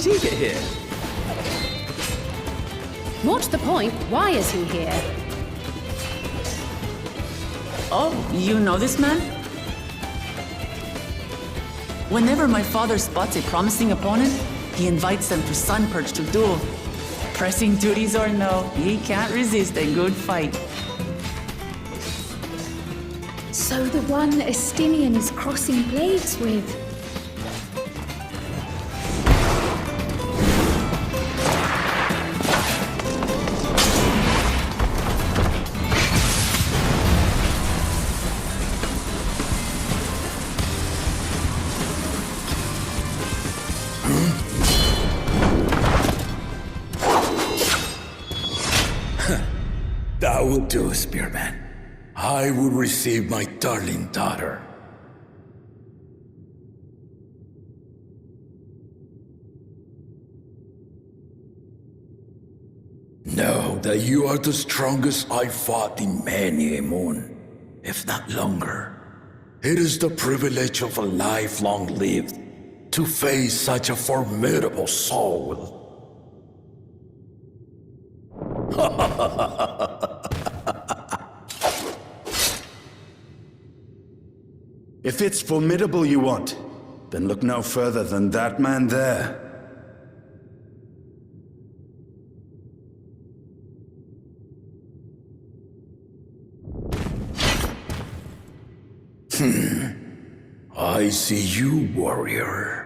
did he get here? What's the point? Why is he here? Oh, you know this man? Whenever my father spots a promising opponent, he invites them to Sunperch to duel. Pressing duties or no, he can't resist a good fight. So the one Estinian is crossing blades with. That will do, Spearman. I will receive my darling daughter. Know that you are the strongest I fought in many a moon, if not longer. It is the privilege of a life long lived to face such a formidable soul. If it's formidable you want, then look no further than that man there. I see you, warrior.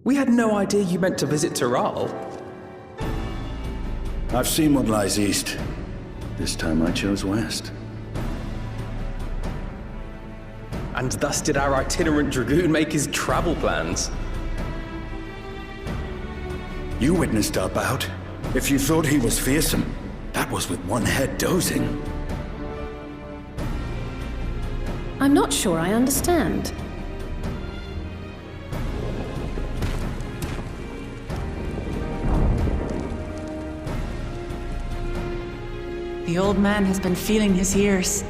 We had no idea you meant to visit Tyrrell. I've seen what lies east. This time I chose west. And thus did our itinerant dragoon make his travel plans. You witnessed our bout. If you thought he was fearsome, that was with one head dozing. I'm not sure I understand. The old man has been feeling his years.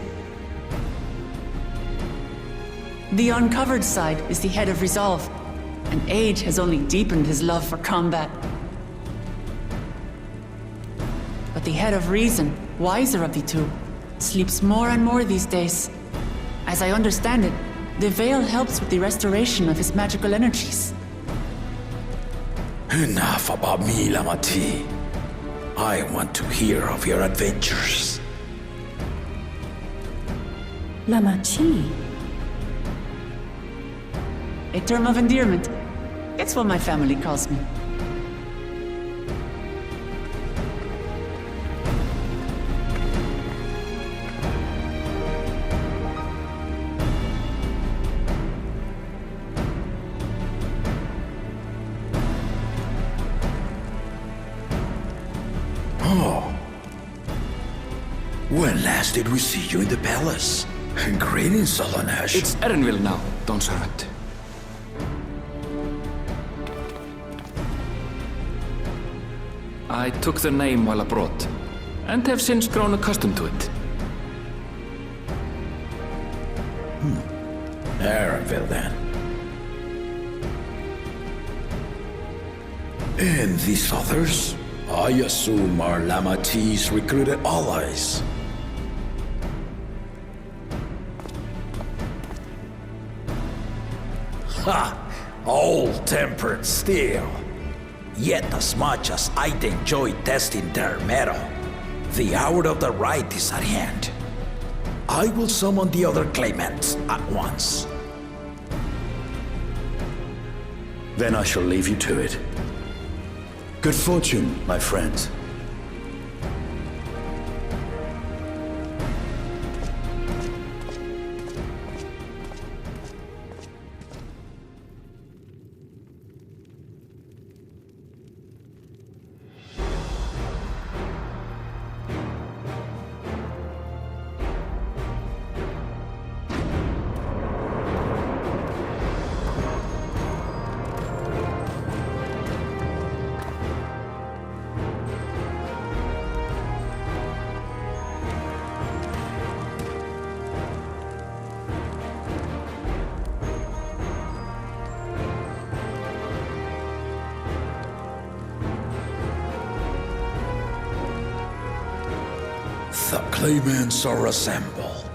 The uncovered side is the head of resolve, and age has only deepened his love for combat. But the head of reason, wiser of the two, sleeps more and more these days. As I understand it, the veil helps with the restoration of his magical energies. Enough about me, Lamati. I want to hear of your adventures. Lamachi. A term of endearment. It's what my family calls me. When last did we see you in the palace? Greetings, Solonash. It's Erenville now, Dawntrail. I took the name while abroad, and have since grown accustomed to it. Erenville, then. And these others? I assume are Lamati's recruited allies. Ha! Old-tempered still. Yet as much as I'd enjoy testing their mettle, the hour of the right is at hand. I will summon the other claimants at once. Then I shall leave you to it. Good fortune, my friends. claimants are assembled.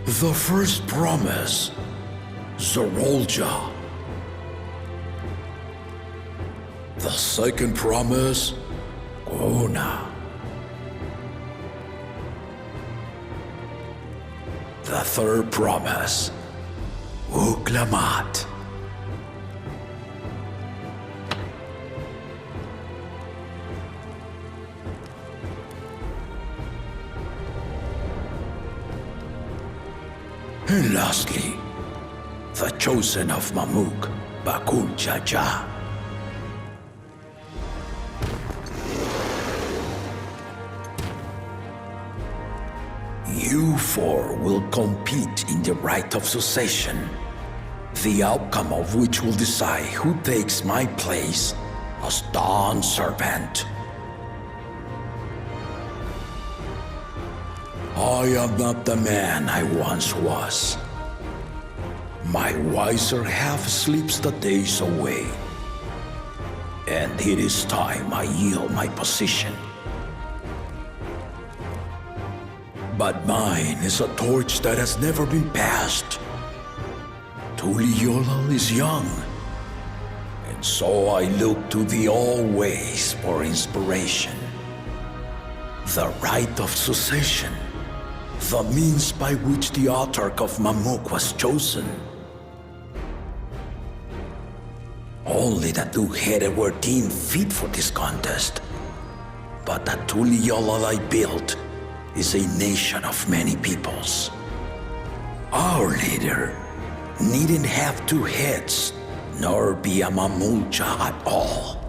The first promise, Zerolja. The second promise, Gona. The third promise, Uklamat. And lastly, the chosen of Mamuk, Bakul Jaja. You four will compete in the right of succession, the outcome of which will decide who takes my place as Dawn Servant. I am not the man I once was. My wiser half sleeps the days away, and it is time I yield my position. But mine is a torch that has never been passed. Tuliyola is young, and so I look to the always for inspiration. The right of succession, the means by which the autarch of Mamuk was chosen. Only the two-headed were deemed fit for this contest, but the Tuliyola I built is a nation of many peoples. Our leader needn't have two heads, nor be a Mamulcha at all.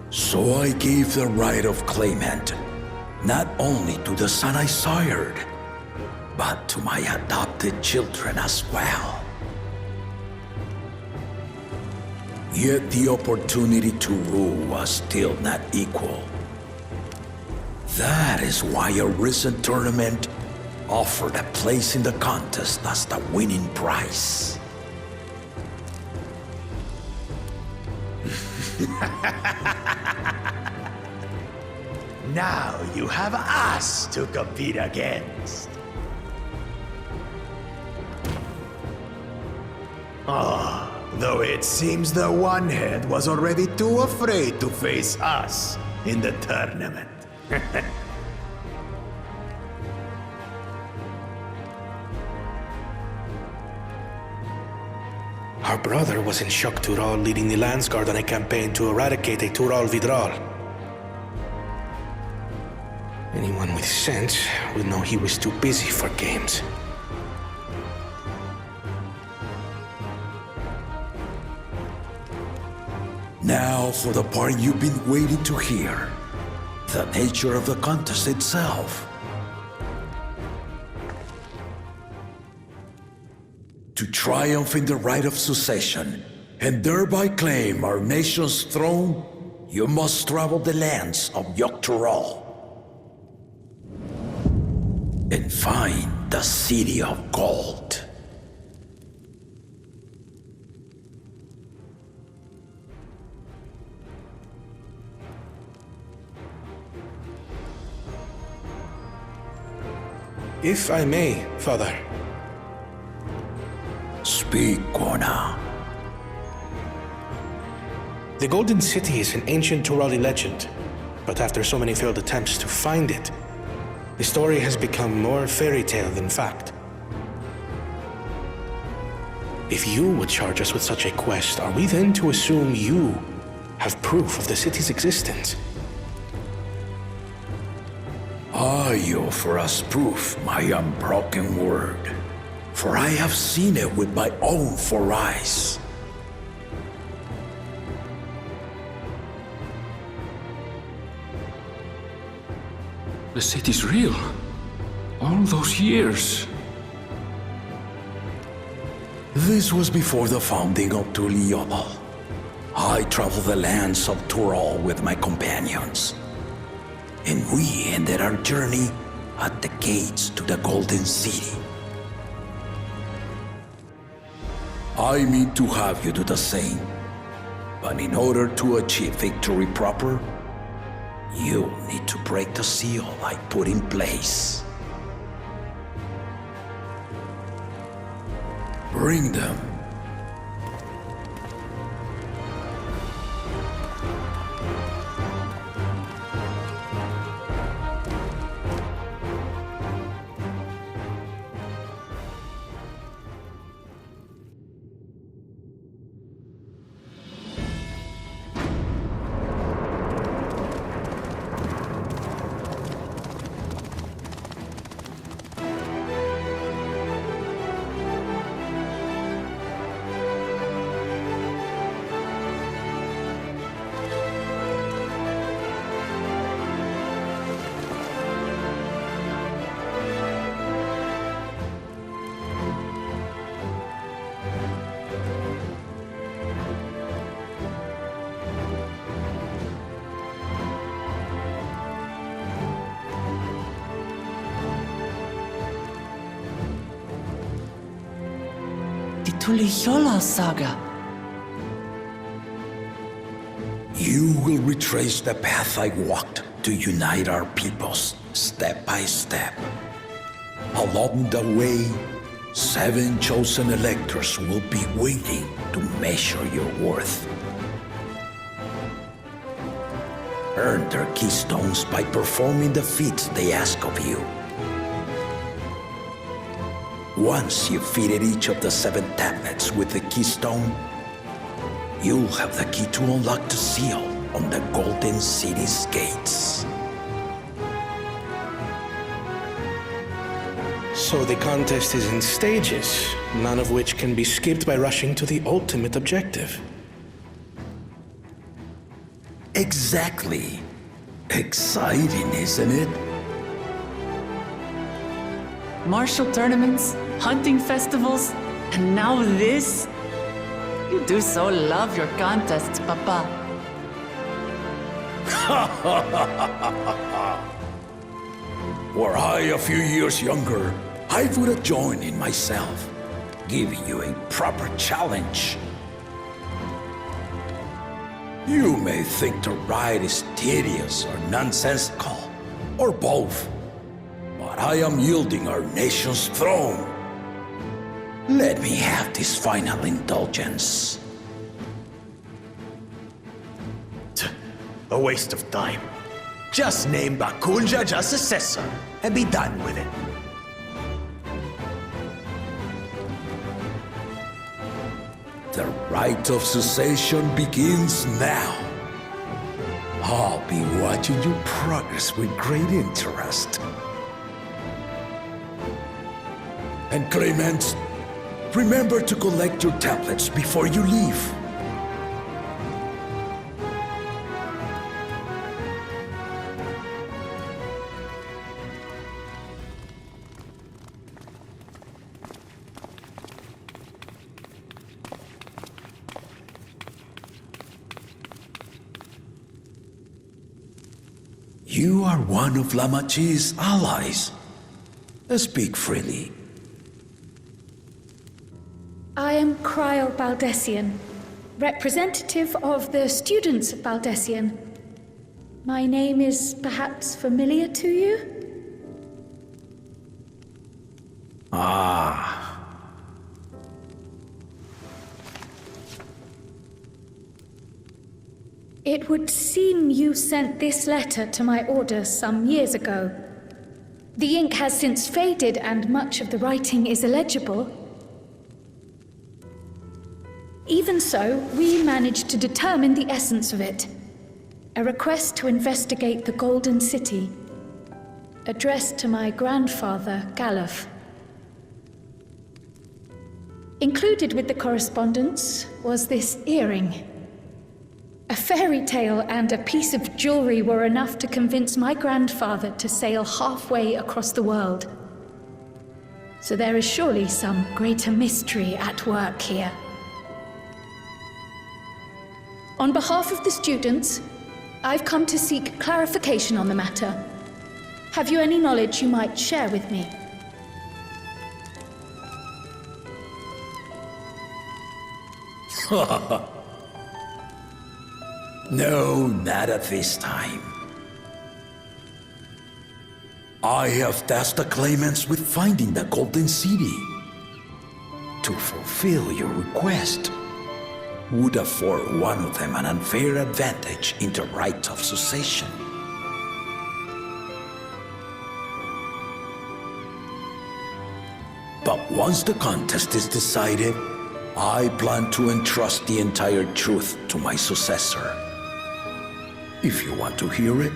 So I gave the right of claimant, not only to the son I sired, but to my adopted children as well. Yet the opportunity to rule was still not equal. That is why a recent tournament offered a place in the contest as the winning prize. Now you have us to compete against. Though it seems the one head was already too afraid to face us in the tournament. Our brother was in Shok Tural leading the Landsguard on a campaign to eradicate a Tural Vidral. Anyone with sense would know he was too busy for games. Now for the part you've been waiting to hear. The nature of the contest itself. To triumph in the right of succession, and thereby claim our nation's throne, you must travel the lands of Yoktural and find the City of Gold. If I may, Father. Speak, Kona. The Golden City is an ancient Turali legend, but after so many failed attempts to find it, the story has become more fairy tale than fact. If you would charge us with such a quest, are we then to assume you have proof of the city's existence? I offer as proof my unbroken word, for I have seen it with my own four eyes. The city's real. All those years. This was before the founding of Tuliyola. I traveled the lands of Tural with my companions, and we ended our journey at the gates to the Golden City. I mean to have you do the same, But in order to achieve victory proper, you'll need to break the seal I put in place. Bring them. Die Tuliyola saga. You will retrace the path I walked to unite our peoples, step by step. Along the way, 7 chosen electors will be waiting to measure your worth. Earn their keystones by performing the feats they ask of you. Once you've fitted each of the 7 tablets with the keystone, you'll have the key to unlock the seal on the Golden City's gates. So the contest is in stages, none of which can be skipped by rushing to the ultimate objective. Exactly. Exciting, isn't it? Martial tournaments, hunting festivals, and now this? You do so love your contests, Papa. Were I a few years younger, I would have joined in myself, giving you a proper challenge. You may think the ride is tedious or nonsensical, or both, but I am yielding our nation's throne. Let me have this final indulgence. A waste of time. Just name Bakunja just successor and be done with it. The rite of cessation begins now. I'll be watching you progress with great interest. And Clemens, remember to collect your tablets before you leave. You are one of Lamachi's allies. Speak freely. I am Cryle Baldessian, representative of the students of Baldessian. My name is perhaps familiar to you? Ah. It would seem you sent this letter to my order some years ago. The ink has since faded and much of the writing is illegible. Even so, we managed to determine the essence of it. A request to investigate the Golden City, addressed to my grandfather, Galuf. Included with the correspondence was this earring. A fairy tale and a piece of jewelry were enough to convince my grandfather to sail halfway across the world. So there is surely some greater mystery at work here. On behalf of the students, I've come to seek clarification on the matter. Have you any knowledge you might share with me? No, not at this time. I have tasked the claimants with finding the Golden City. To fulfill your request would afford one of them an unfair advantage in the right of succession. But once the contest is decided, I plan to entrust the entire truth to my successor. If you want to hear it,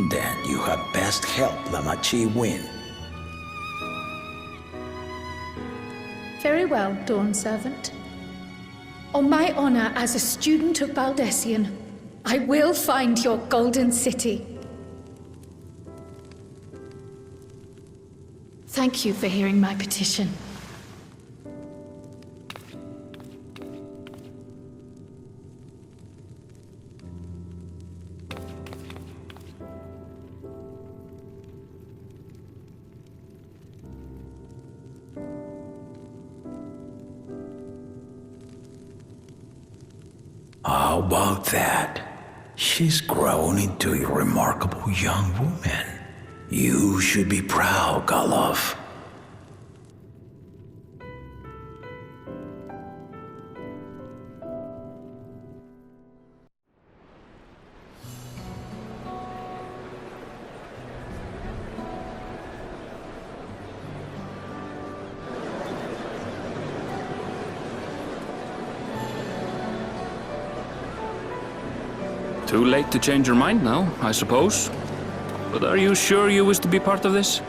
then you had best help Lamachi win. Very well, Dawn Servant. On my honor as a student of Baldessian, I will find your Golden City. Thank you for hearing my petition. How about that? She's grown into a remarkable young woman. You should be proud, Galov. Too late to change your mind now, I suppose. But are you sure you wish to be part of this?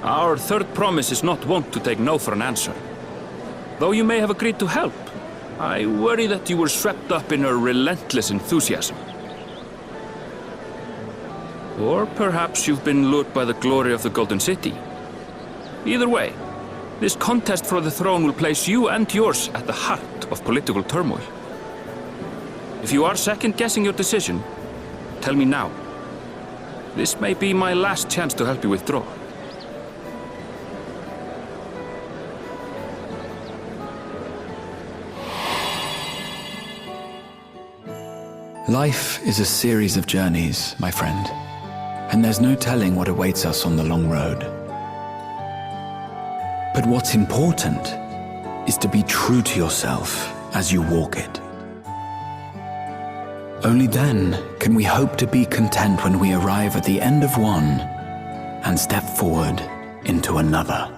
Our third promise is not wont to take no for an answer. Though you may have agreed to help, I worry that you were swept up in her relentless enthusiasm. Or perhaps you've been lured by the glory of the Golden City. Either way, this contest for the throne will place you and yours at the heart of political turmoil. If you are second-guessing your decision, tell me now. This may be my last chance to help you withdraw. Life is a series of journeys, my friend, and there's no telling what awaits us on the long road. But what's important is to be true to yourself as you walk it. Only then can we hope to be content when we arrive at the end of one and step forward into another.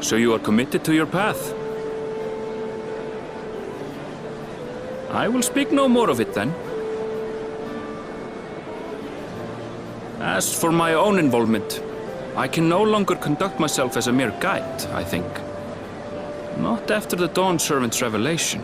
So you are committed to your path? I will speak no more of it then. As for my own involvement, I can no longer conduct myself as a mere guide, I think. Not after the Dawn Servant's revelation.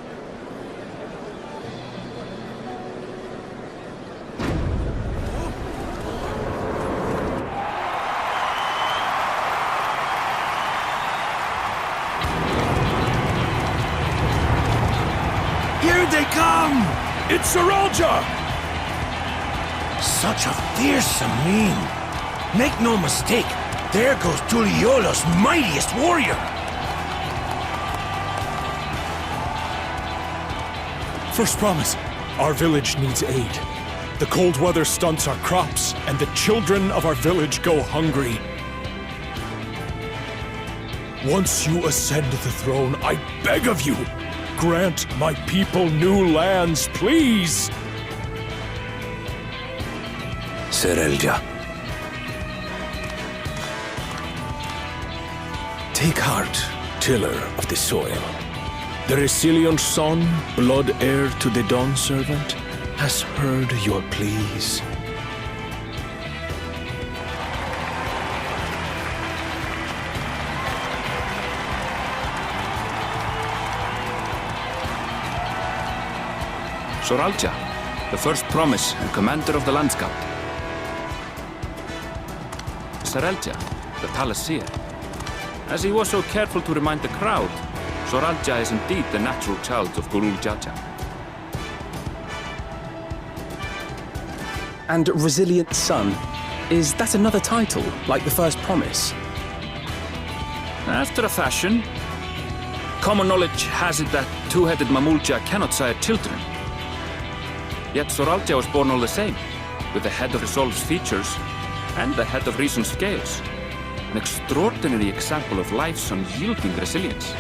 Here they come! It's Saralja! Such a fearsome mien. Make no mistake, there goes Tuliola's mightiest warrior. First promise, our village needs aid. The cold weather stunts our crops, and the children of our village go hungry. Once you ascend the throne, I beg of you, grant my people new lands, please! Serelja. Take heart, tiller of the soil. The resilient son, blood heir to the Dawn Servant, has heard your pleas. Soralja, the first promise and commander of the Landscape. Sarelja, the Talasir. As he was so careful to remind the crowd, Soralja is indeed the natural child of Gurul Jaja. And Resilient Son, is that another title, like the first promise? After a fashion. Common knowledge has it that two-headed Mamulja cannot sire children. Yet Soralja was born all the same, with the head of Resolve's features and the head of Reason's scales. An extraordinary example of life's unyielding resilience.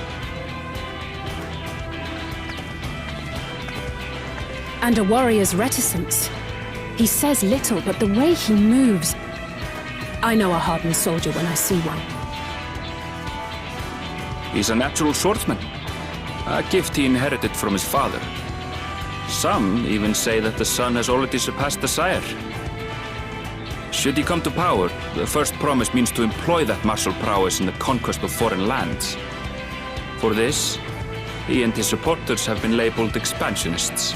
And a warrior's reticence. He says little, but the way he moves... I know a hardened soldier when I see one. He's a natural swordsman, a gift he inherited from his father. Some even say that the son has already surpassed the sire. Should he come to power, the first promise means to employ that martial prowess in the conquest of foreign lands. For this, he and his supporters have been labeled expansionists.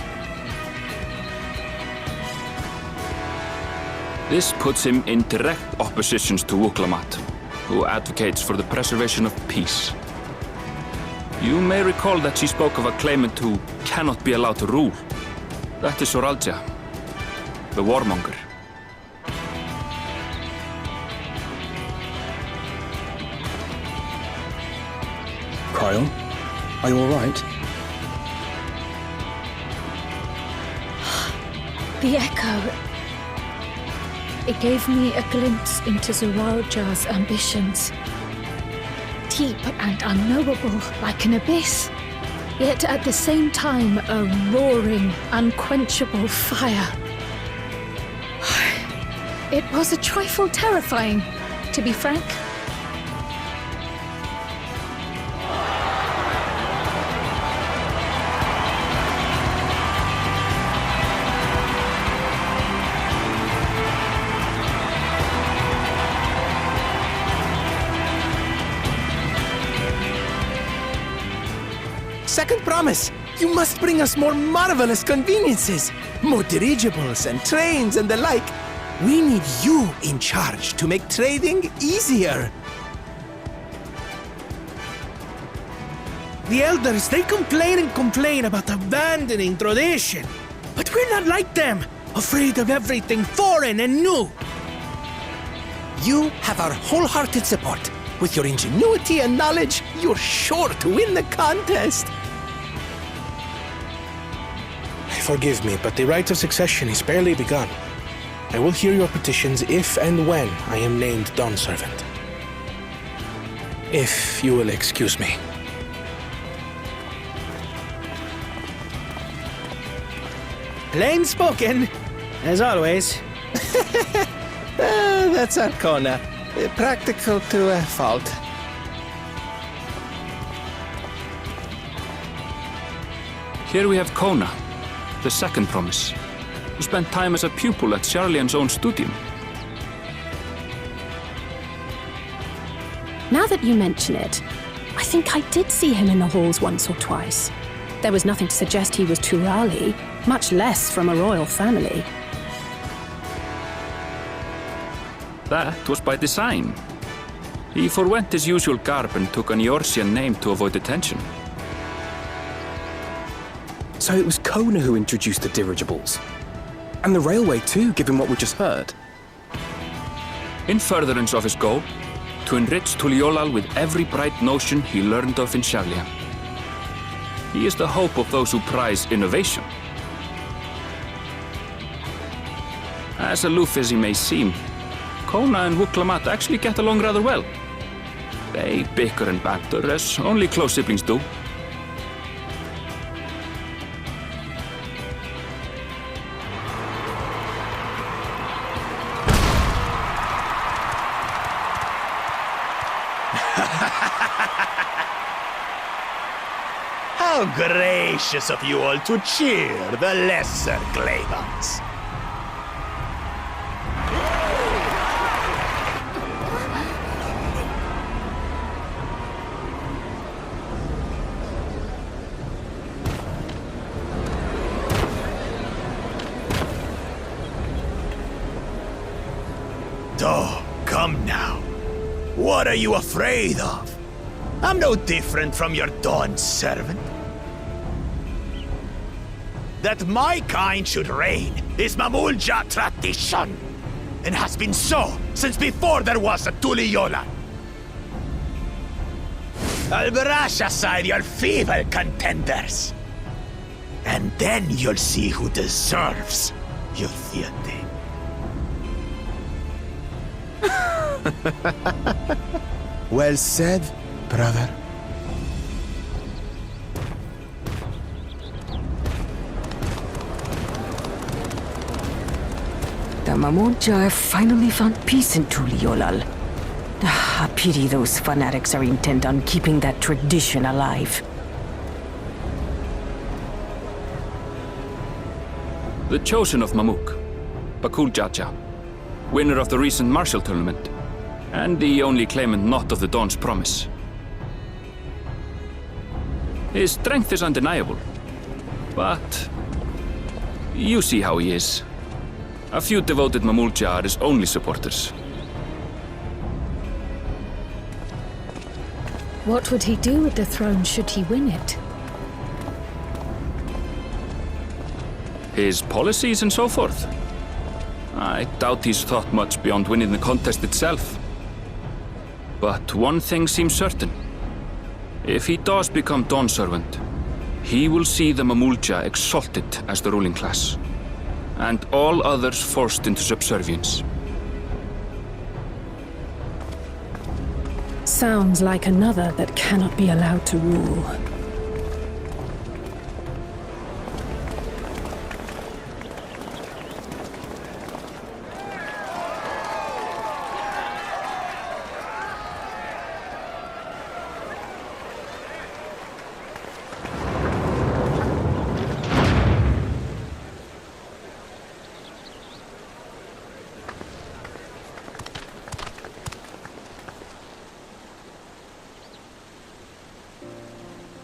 This puts him in direct opposition to Wuklamat, who advocates for the preservation of peace. You may recall that she spoke of a claimant who cannot be allowed to rule. That is Soralja, the warmonger. Cryon, are you all right? The echo. It gave me a glimpse into Zoralja's ambitions. Deep and unknowable, like an abyss. Yet at the same time, a roaring, unquenchable fire. It was a trifle terrifying, to be frank. Second promise! You must bring us more marvelous conveniences! More dirigibles and trains and the like! We need you in charge to make trading easier! The elders, they complain and complain about abandoning tradition. But we're not like them, afraid of everything foreign and new. You have our wholehearted support. With your ingenuity and knowledge, you're sure to win the contest. Forgive me, but the right of succession is barely begun. I will hear your petitions if and when I am named Dawn Servant. If you will excuse me. Plain spoken, as always. That's Arcona. Practical to a fault. Here we have Kona, the second promise, who spent time as a pupil at Charlian's own studium. Now that you mention it, I think I did see him in the halls once or twice. There was nothing to suggest he was Turali, much less from a royal family. That was by design. He forwent his usual garb and took an Eorzean name to avoid attention. So it was Kona who introduced the dirigibles. And the railway too, given what we just heard. In furtherance of his goal, to enrich Tuliolal with every bright notion he learned of in Charlian. He is the hope of those who prize innovation. As aloof as he may seem, Kona and Wuklamat actually get along rather well. They bicker and banter as only close siblings do. How gracious of you all to cheer the lesser Glabans. Oh, come now. What are you afraid of? I'm no different from your Dawn servant. That my kind should reign is Mamulja tradition, and has been so since before there was a Tuliyolan. I'll brush aside your feeble contenders, and then you'll see who deserves your deity. Well said, brother. The Mamulja have finally found peace in Tuliolal. I pity those fanatics are intent on keeping that tradition alive. The chosen of Mamuk, Bakul Jaja, winner of the recent martial tournament, and the only claimant not of the Dawn's promise. His strength is undeniable, but you see how he is. A few devoted Mamulja are his only supporters. What would he do with the throne should he win it? His policies and so forth. I doubt he's thought much beyond winning the contest itself. But one thing seems certain. If he does become Dawn servant, he will see the Mamulja exalted as the ruling class, and all others forced into subservience. Sounds like another that cannot be allowed to rule.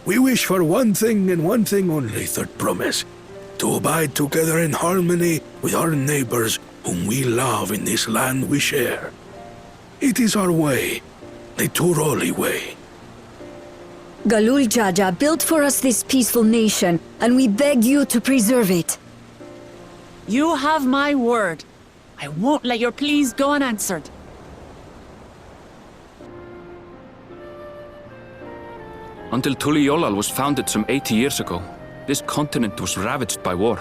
We wish for one thing and one thing only, Third Promise. To abide together in harmony with our neighbors whom we love in this land we share. It is our way, the Turoli way. Galul Jaja built for us this peaceful nation, and we beg you to preserve it. You have my word. I won't let your pleas go unanswered. Until Tuliolal was founded some 80 years ago, this continent was ravaged by war.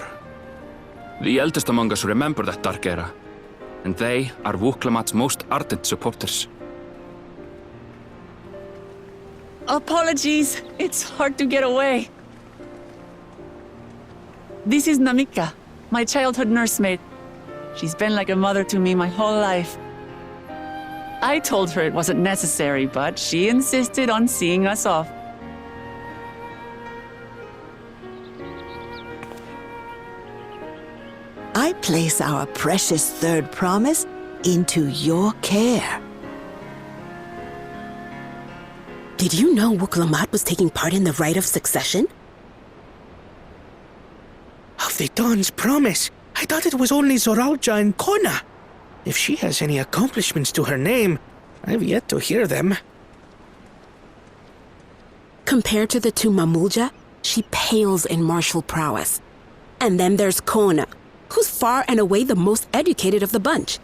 The eldest among us remember that dark era, and they are Wuklamat's most ardent supporters. Apologies, it's hard to get away. This is Namika, my childhood nursemaid. She's been like a mother to me my whole life. I told her it wasn't necessary, but she insisted on seeing us off. I place our precious Third Promise into your care. Did you know Wuklamat was taking part in the rite of succession? Of the Dawn's Promise, I thought it was only Zoralja and Kona. If she has any accomplishments to her name, I've yet to hear them. Compared to the two Mamulja, she pales in martial prowess. And then there's Kona, who's far and away the most educated of the bunch.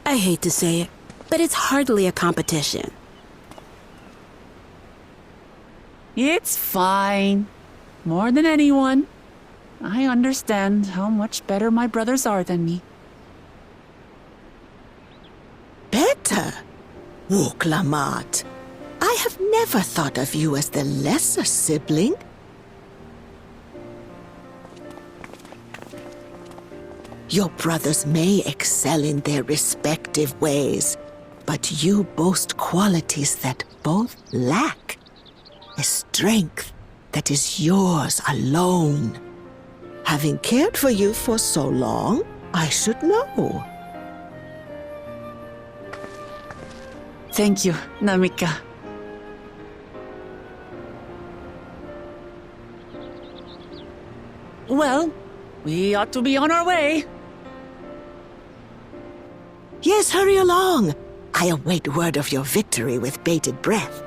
I hate to say it, but it's hardly a competition. It's fine. More than anyone. I understand how much better my brothers are than me. Better? Wuklamat, I have never thought of you as the lesser sibling. Your brothers may excel in their respective ways, but you boast qualities that both lack. A strength that is yours alone. Having cared for you for so long, I should know. Thank you, Namika. Well, we ought to be on our way. Yes, hurry along. I await word of your victory with bated breath.